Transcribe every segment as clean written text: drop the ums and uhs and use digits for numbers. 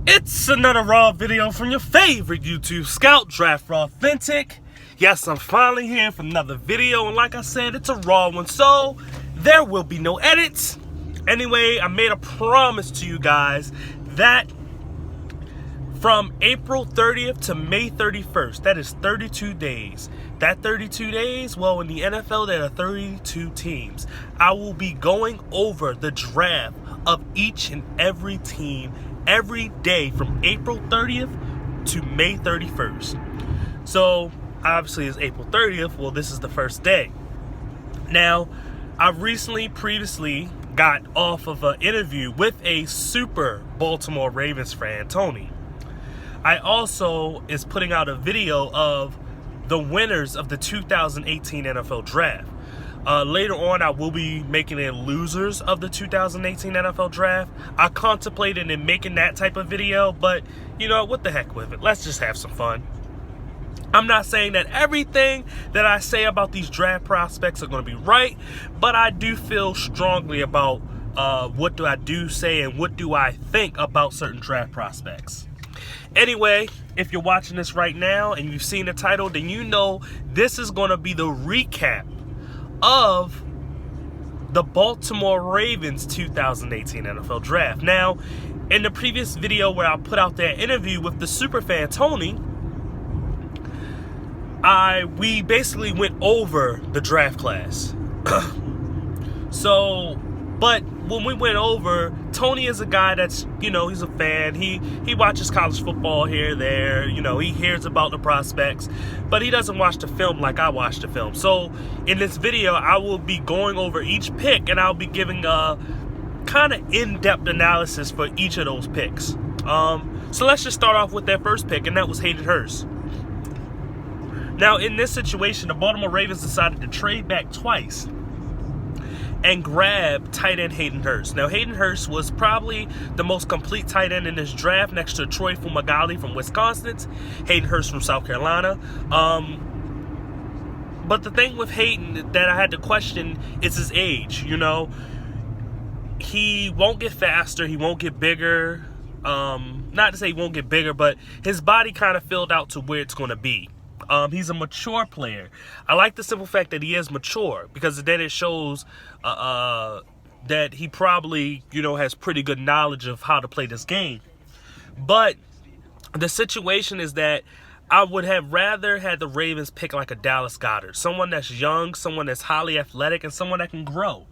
It's another raw video from your favorite YouTube scout, Draftrawthentic. Yes, I'm finally here for another video, and like I said, it's a raw one, so there will be no edits. Anyway, I made a promise to you guys that from April 30th to May 31st, that is 32 days. That 32 days, well, in the NFL, there are 32 teams. I will be going over the draft of each and every team every day from April 30th to May 31st. So, obviously, it's April 30th. Well, this is the first day. Now, I previously got off of an interview with a super Baltimore Ravens fan, Tony. I also is putting out a video of the winners of the 2018 NFL Draft. Later on, I will be making it losers of the 2018 NFL Draft. I contemplated in making that type of video, but, you know, what the heck with it. Let's just have some fun. I'm not saying that everything that I say about these draft prospects are going to be right, but I do feel strongly about what do I do say and what do I think about certain draft prospects. Anyway, if you're watching this right now and you've seen the title, then you know this is going to be the recap of the Baltimore Ravens 2018 NFL Draft. Now, in the previous video where I put out that interview with the superfan Tony, we basically went over the draft class. But when we went over, Tony is a guy that's, you know, he's a fan. He watches college football here, there. You know, he hears about the prospects, but he doesn't watch the film like I watch the film. So in this video, I will be going over each pick, and I'll be giving a kind of in-depth analysis for each of those picks. So let's just start off with that first pick, and that was Hayden Hurst. Now, in this situation, the Baltimore Ravens decided to trade back twice and grab tight end Hayden Hurst. Now, Hayden Hurst was probably the most complete tight end in this draft next to Troy Fumagalli from Wisconsin, Hayden Hurst from South Carolina. But the thing with Hayden that I had to question is his age. You know, he won't get faster, he won't get bigger. Not to say he won't get bigger, but his body kind of filled out to where it's going to be. He's a mature player. I like the simple fact that he is mature, because then it shows that he probably, you know, has pretty good knowledge of how to play this game. But the situation is that I would have rather had the Ravens pick like a Dallas Goedert, someone that's young, someone that's highly athletic, and someone that can grow.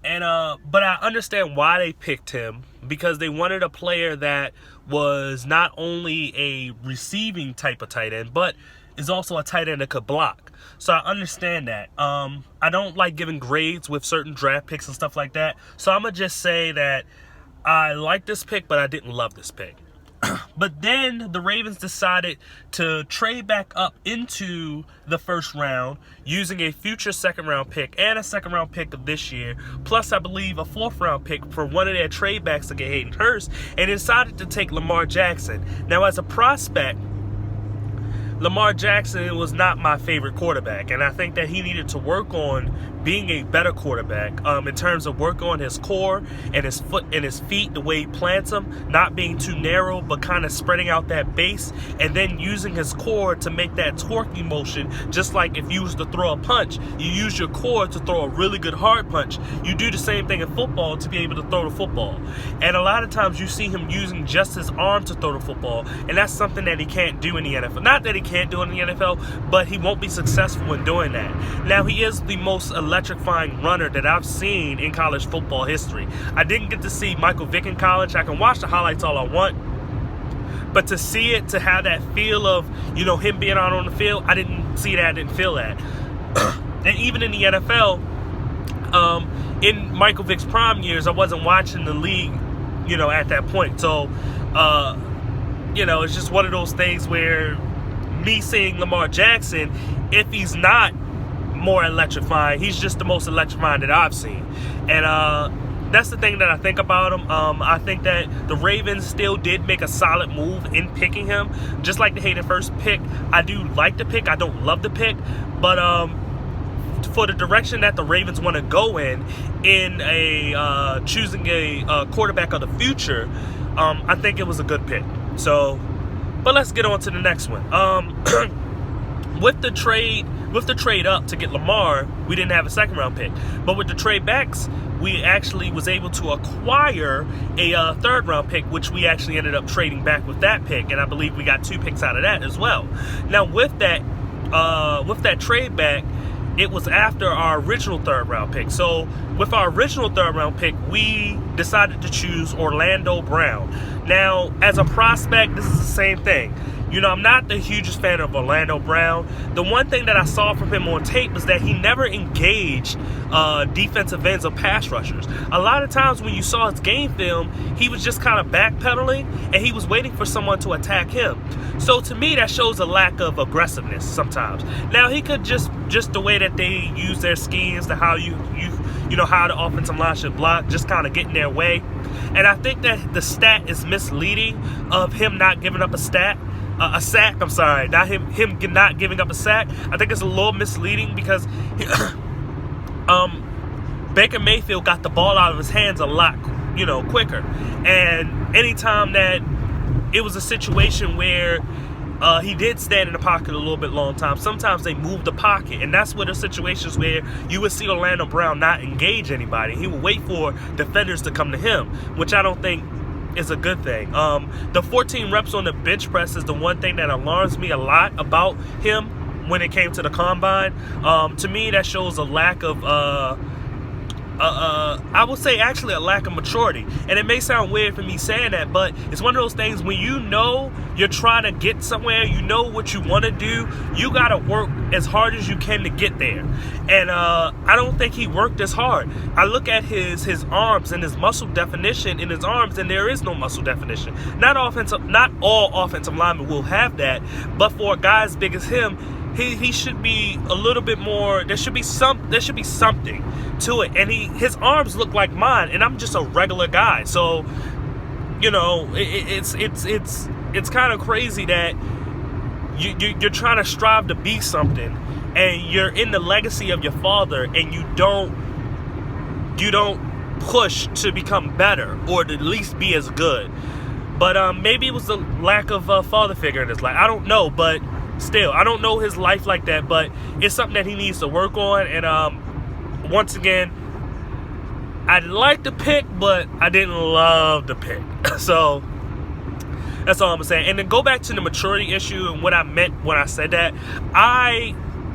And but I understand why they picked him, because they wanted a player that was not only a receiving type of tight end, but is also a tight end that could block. So I understand that. I don't like giving grades with certain draft picks and stuff like that. So I'm going to just say that I like this pick, but I didn't love this pick. But then the Ravens decided to trade back up into the first round using a future second-round pick and a second-round pick of this year, plus I believe a fourth-round pick for one of their trade backs to get Hayden Hurst, and decided to take Lamar Jackson. Now, as a prospect, Lamar Jackson was not my favorite quarterback, and I think that he needed to work on being a better quarterback in terms of work on his core and his foot and his feet, the way he plants them, not being too narrow but kind of spreading out that base, and then using his core to make that torquing motion. Just like if you was to throw a punch, you use your core to throw a really good hard punch. You do the same thing in football to be able to throw the football, and a lot of times you see him using just his arm to throw the football, and that's something that he can't do in the NFL. Not that he can't do it in the NFL, but he won't be successful in doing that. Now, he is the most electrifying runner that I've seen in college football history. I didn't get to see Michael Vick in college. I can watch the highlights all I want, but to see it, to have that feel of, you know, him being out on the field, I didn't see that, I didn't feel that. And even in the NFL, in Michael Vick's prime years, I wasn't watching the league, you know, at that point. So, you know, it's just one of those things where me seeing Lamar Jackson, if he's not more electrifying, he's just the most electrifying that I've seen. And that's the thing that I think about him. I think that the Ravens still did make a solid move in picking him. Just like the Hayden Hurst pick, I do like the pick. I don't love the pick, but for the direction that the Ravens want to go in a choosing a quarterback of the future, I think it was a good pick. So, but let's get on to the next one. With the trade up to get Lamar, we didn't have a second round pick. But with the trade backs, we actually was able to acquire a third round pick, which we actually ended up trading back with that pick, and I believe we got 2 picks out of that as well. Now with that trade back, it was after our original third round pick. So with our original third round pick, we decided to choose Orlando Brown. Now, as a prospect, this is the same thing. You know, I'm not the hugest fan of Orlando Brown. The one thing that I saw from him on tape was that he never engaged defensive ends or pass rushers. A lot of times when you saw his game film, he was just kind of backpedaling and he was waiting for someone to attack him. So to me, that shows a lack of aggressiveness sometimes. Now, he could just the way that they use their schemes, to how you know how the offensive line should block, just kind of get in their way. And I think that the stat is misleading of him not giving up a sack. I'm sorry, not him not giving up a sack. I think it's a little misleading because Baker Mayfield got the ball out of his hands a lot, quicker. And anytime that it was a situation where he did stand in the pocket a little bit long time, sometimes they moved the pocket, and that's where the situations where you would see Orlando Brown not engage anybody. He would wait for defenders to come to him, which I don't think is a good thing. The 14 reps on the bench press is the one thing that alarms me a lot about him when it came to the combine. To me, that shows a lack of I would say actually a lack of maturity. And it may sound weird for me saying that, but it's one of those things when you know you're trying to get somewhere, you know what you want to do, you got to work as hard as you can to get there. And I don't think he worked as hard. I look at his arms and his muscle definition in his arms, and there is no muscle definition. Not all offensive linemen will have that, but for a guy as big as him, he should be a little bit more. There should be something to it. And his arms look like mine, and I'm just a regular guy. So, it's kind of crazy that you're trying to strive to be something, and you're in the legacy of your father, and you don't push to become better or to at least be as good. But maybe it was the lack of a father figure in his life. I don't know, but still, I don't know his life like that, but it's something that he needs to work on. And once again, I like the pick, but I didn't love the pick. So that's all I'm saying. And then go back to the maturity issue and what I meant when I said that.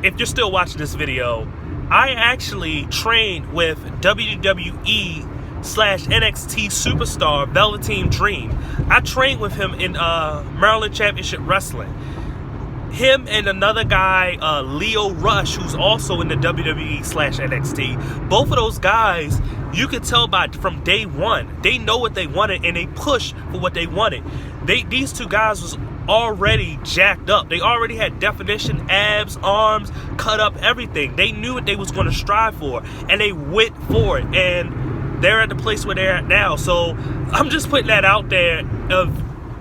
If you're still watching this video, I actually trained with WWE/NXT superstar Velveteen Dream. I trained with him in Maryland Championship Wrestling. Him and another guy, Leo Rush, who's also in the WWE/NXT. Both of those guys, you could tell from day one, they know what they wanted and they push for what they wanted. These two guys was already jacked up. They already had definition, abs, arms, cut up, everything. They knew what they was going to strive for, and they went for it. And they're at the place where they're at now. So I'm just putting that out there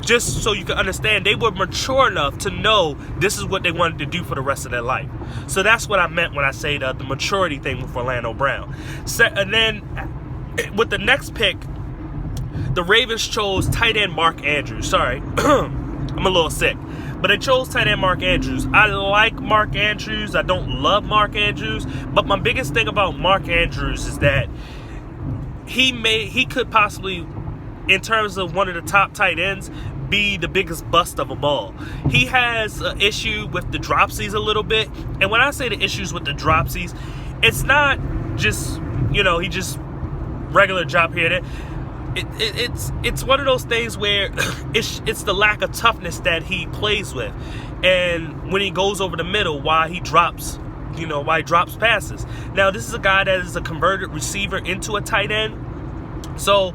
just so you can understand they were mature enough to know this is what they wanted to do for the rest of their life. So that's what I meant when I say the maturity thing with Orlando Brown. And then with the next pick, the Ravens chose tight end Mark Andrews. Sorry, I'm a little sick. But they chose tight end Mark Andrews. I like Mark Andrews. I don't love Mark Andrews. But my biggest thing about Mark Andrews is that he could possibly, in terms of one of the top tight ends, be the biggest bust of them all. He has an issue with the dropsies a little bit. And when I say the issues with the dropsies, it's not just, he just regular drop here and there. It's one of those things where it's the lack of toughness that he plays with. And when he goes over the middle, why he drops passes. Now, this is a guy that is a converted receiver into a tight end. So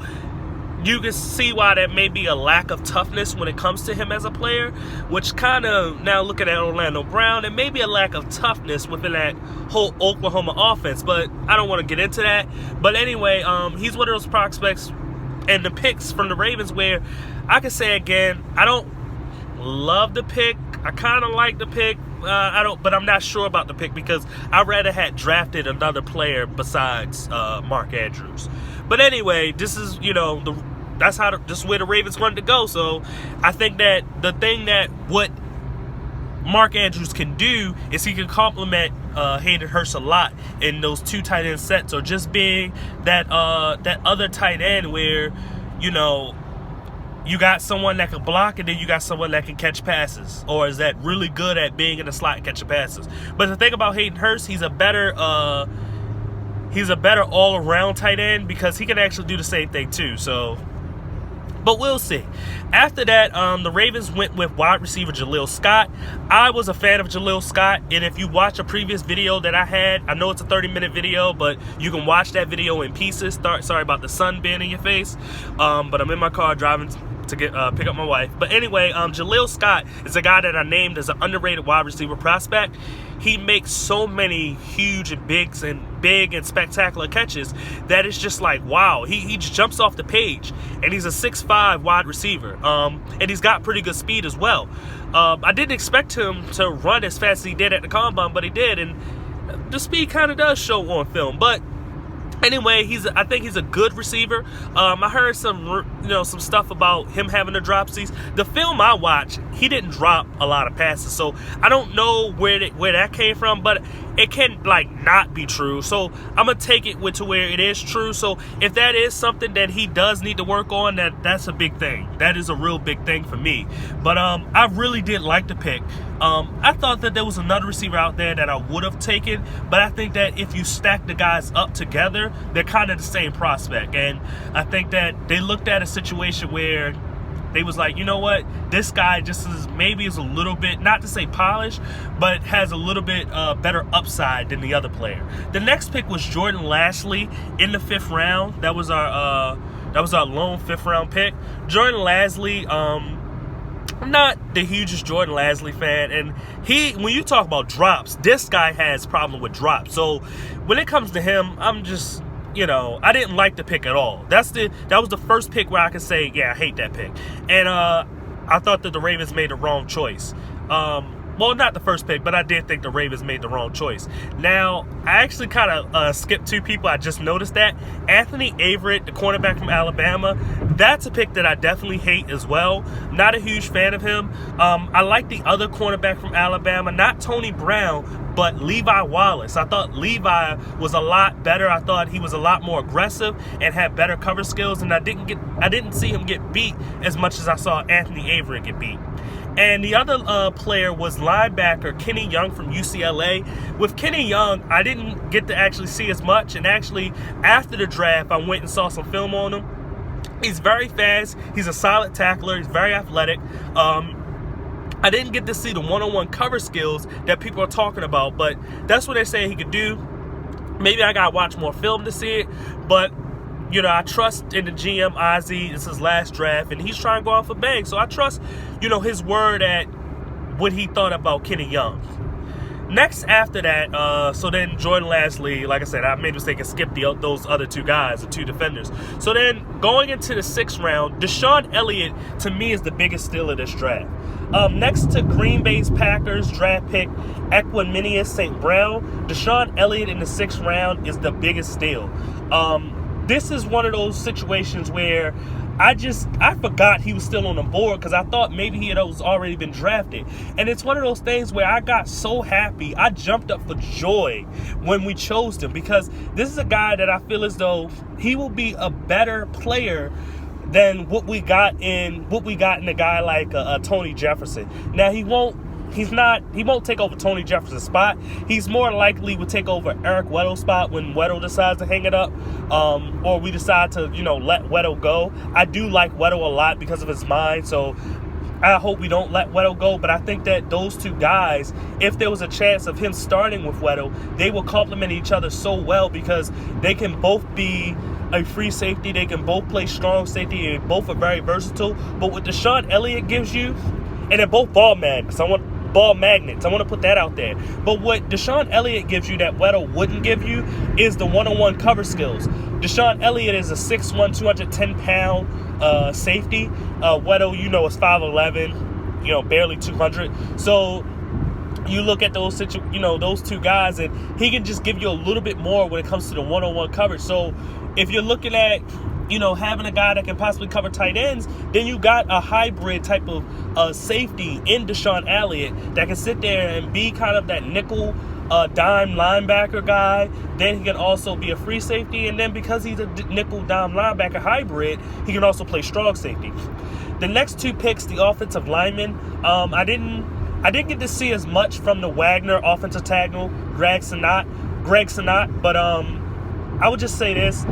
you can see why that may be a lack of toughness when it comes to him as a player, which kind of, now looking at Orlando Brown, it may be a lack of toughness within that whole Oklahoma offense, but I don't want to get into that. But anyway, he's one of those prospects and the picks from the Ravens where I can say again, I don't love the pick. I kind of like the pick. But I'm not sure about the pick because I'd rather had drafted another player besides Mark Andrews. But anyway, this is, that's where the Ravens wanted to go. So I think that the thing that what Mark Andrews can do is he can complement Hayden Hurst a lot in those 2 tight end sets, or just being that other tight end where, you know, you got someone that can block and then you got someone that can catch passes, or is that really good at being in the slot and catching passes. But the thing about Hayden Hurst, he's a better all-around tight end because he can actually do the same thing too. So, but we'll see. After that, the Ravens went with wide receiver Jaleel Scott. I was a fan of Jaleel Scott, and if you watch a previous video that I had, I know it's a 30-minute video, but you can watch that video in pieces. Sorry about the sun being in your face, but I'm in my car driving to get pick up my wife. But anyway, Jaleel Scott is a guy that I named as an underrated wide receiver prospect. He makes so many huge and big and spectacular catches that it's just like, wow, he just jumps off the page. And he's a 6'5" wide receiver, and he's got pretty good speed as well. I didn't expect him to run as fast as he did at the combine, but he did, and the speed kind of does show on film. But anyway, I think he's a good receiver. I heard some stuff about him having the dropsies. The film I watched, he didn't drop a lot of passes, so I don't know where that came from, but it can not be true. So I'm gonna take it to where it is true. So if that is something that he does need to work on, that's a big thing. That is a real big thing for me. But I really did like the pick. I thought that there was another receiver out there that I would have taken, but I think that if you stack the guys up together, they're kind of the same prospect. And I think that they looked at a situation where they was like, you know what, this guy just is a little bit, not to say polished, but has a little bit better upside than the other player. The next pick was Jordan Lashley in the 5th round. That was our lone 5th round pick. Jordan Lashley, I'm not the hugest Jordan Lashley fan, and when you talk about drops, this guy has problem with drops. So when it comes to him, I'm just, I didn't like the pick at all. That was the first pick where I could say, yeah, I hate that pick. And I thought that the Ravens made the wrong choice. Well, not the first pick, but I did think the Ravens made the wrong choice. Now, I actually kind of skipped 2 people. I just noticed that. Anthony Averett, the cornerback from Alabama, that's a pick that I definitely hate as well. Not a huge fan of him. I like the other cornerback from Alabama, not Tony Brown, but Levi Wallace. I thought Levi was a lot better. I thought he was a lot more aggressive and had better cover skills, and I didn't see him get beat as much as I saw Anthony Averett get beat. And the other player was linebacker Kenny Young from UCLA. With Kenny Young, I didn't get to actually see as much, and actually after the draft, I went and saw some film on him. He's very fast. He's a solid tackler. He's very athletic. I didn't get to see the one-on-one cover skills that people are talking about, but that's what they're saying he could do. Maybe I got to watch more film to see it, but I trust in the GM, Ozzie. It's his last draft, and he's trying to go off a bang. So I trust, his word at what he thought about Kenny Young. Next after that, so then Jordan Lashley, like I said, I made a mistake and skipped those other 2 guys, the 2 defenders. So then going into the 6th round, Deshaun Elliott, to me, is the biggest steal of this draft. Next to Green Bay's Packers draft pick Equanimeous St. Brown, Deshaun Elliott in the 6th round is the biggest steal. This is one of those situations where I forgot he was still on the board because I thought maybe he had already been drafted. And it's one of those things where I got so happy. I jumped up for joy when we chose him because this is a guy that I feel as though he will be a better player than what we got in a guy like Tony Jefferson. Now he won't take over Tony Jefferson's spot. He's more likely would take over Eric Weddle's spot when Weddle decides to hang it up, or we decide to, let Weddle go. I do like Weddle a lot because of his mind, so I hope we don't let Weddle go. But I think that those 2 guys, if there was a chance of him starting with Weddle, they will complement each other so well because they can both be a free safety. They can both play strong safety, and both are very versatile. But what Deshaun Elliott gives you, and they're both ball magnets. I want to put that out there. But what Deshaun Elliott gives you that Weddle wouldn't give you is the one-on-one cover skills. Deshaun Elliott is a 6'1", 210-pound safety. Weddle, is 5'11", barely 200. So you look at those 2 guys, and he can just give you a little bit more when it comes to the one-on-one coverage. So if you're looking at having a guy that can possibly cover tight ends, then you got a hybrid type of safety in Deshaun Elliott that can sit there and be kind of that nickel dime linebacker guy. Then he can also be a free safety, and then because he's a nickel dime linebacker hybrid, he can also play strong safety. The next two picks, the offensive linemen, I didn't get to see as much from the Wagner offensive tackle, Greg Sinnott, but I would just say this.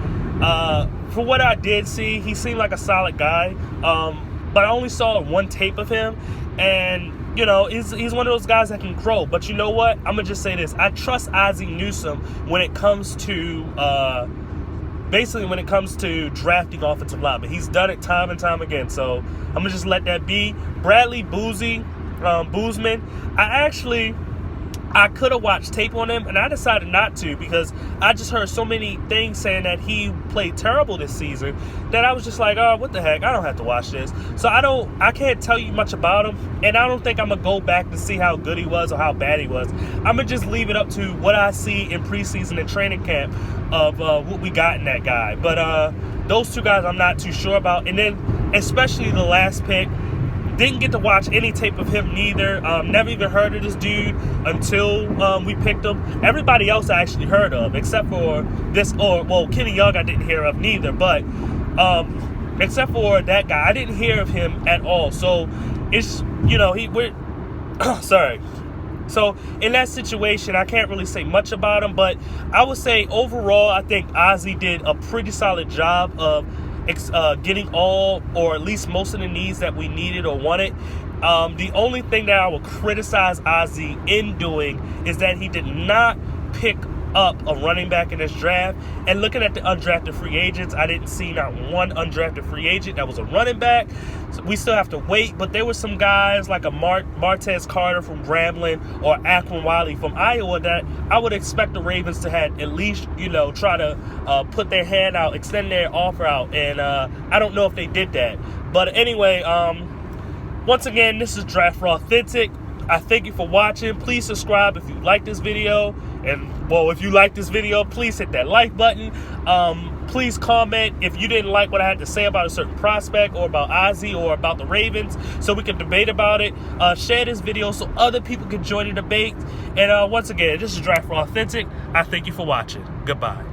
For what I did see, he seemed like a solid guy, but I only saw one tape of him, and he's one of those guys that can grow. But you know what? I'm gonna just say this: I trust Ozzie Newsome when it comes to drafting offensive linemen. He's done it time and time again, so I'm gonna just let that be. Bradley Boozman, I could have watched tape on him, and I decided not to because I just heard so many things saying that he played terrible this season that I was just like, oh, what the heck? I don't have to watch this. So I can't tell you much about him, and I don't think I'm going to go back to see how good he was or how bad he was. I'm going to just leave it up to what I see in preseason and training camp of what we got in that guy. But those two guys I'm not too sure about. And then especially the last pick, didn't get to watch any tape of him neither. Never even heard of this dude until we picked him. Everybody else I actually heard of, except for Kenny Young I didn't hear of neither. But except for that guy, I didn't hear of him at all. So it's sorry. So in that situation, I can't really say much about him. But I would say overall, I think Ozzie did a pretty solid job of getting all, or at least most of the needs that we needed or wanted. The only thing that I will criticize Ozzie in doing is that he did not pick up a running back in this draft. And looking at the undrafted free agents, I didn't see not one undrafted free agent that was a running back. So we still have to wait, but there were some guys like a Martez Carter from Grambling or Akron Wiley from Iowa that I would expect the Ravens to have at least, try to put their hand out, extend their offer out, and I don't know if they did that. But anyway, once again, this is Draftrawthentic. I thank you for watching. Please subscribe if you like this video. And, if you like this video, please hit that like button. Please comment if you didn't like what I had to say about a certain prospect or about Ozzie or about the Ravens, so we can debate about it. Share this video so other people can join the debate. And once again, this is Draftrawthentic. I thank you for watching. Goodbye.